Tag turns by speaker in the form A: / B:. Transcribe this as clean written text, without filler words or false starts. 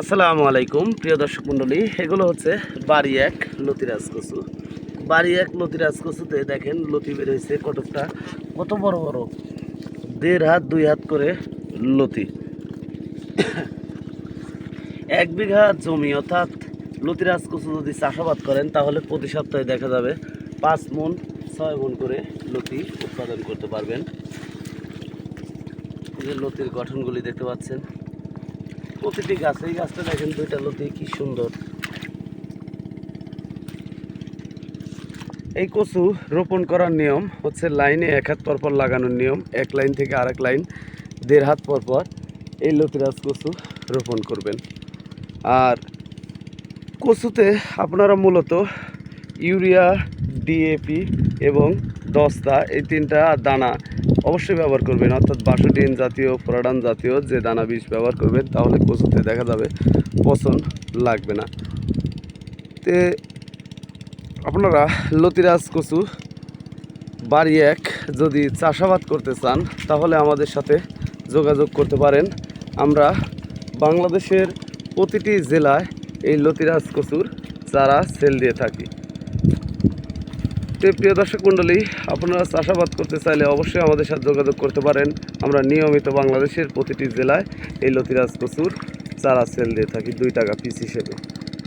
A: আসসালামু আলাইকুম প্রিয় দর্শক মণ্ডলী, এগুলো হচ্ছে বাড়ি এক লতিরাজ কচু। বাড়ি এক লতিরাজ কচুতে দেখেন লতি বের হয়েছে কতকটা, কত বড় বড়, 1.5 হাত 2 হাত করে লতি। 1 বিঘা জমি অর্থাৎ লতিরাজ কচু যদি চাষাবাদ করেন তাহলে প্রতি সপ্তাহে দেখা যাবে 5 মণ 6 মণ করে লতি উৎপাদন করতে পারবেন। এই যে লতির গঠনগুলি দেখতে পাচ্ছেন, প্রতিটি গাছে, এই গাছটা দেখেন 2টা লতি কি সুন্দর। এই কচু রোপণ করার নিয়ম হচ্ছে লাইনে 1 হাত পরপর লাগানোর নিয়ম, এক লাইন থেকে আরেক লাইন 1.5 হাত পরপর এই লতিরাজ কচু রোপণ করবেন। আর কচুতে আপনারা মূলত ইউরিয়া, ডিএপি এবং দস্তা, এই 3টা দানা অবশ্যই ব্যবহার করবেন, অর্থাৎ 62 জাতীয়, ফোরাডান জাতীয় যে দানা বীজ ব্যবহার করবেন, তাহলে কচুতে দেখা যাবে পচন লাগবে না। তে আপনারা লতিরাজ কচু বাড়ি এক যদি চাষাবাদ করতে চান তাহলে আমাদের সাথে যোগাযোগ করতে পারেন। আমরা বাংলাদেশের প্রতিটি জেলায় এই লতিরাজ কচুর চারা সেল দিয়ে থাকি। তো প্রিয় দর্শক মণ্ডলী, আপনারা চাষাবাদ করতে চাইলে অবশ্যই আমাদের সাথে যোগাযোগ করতে পারেন। আমরা নিয়মিত বাংলাদেশের প্রতিটি জেলায় এই লতিরাজ কচুর চারা সেল দিয়ে থাকি 2 টাকা পিস হিসেবে।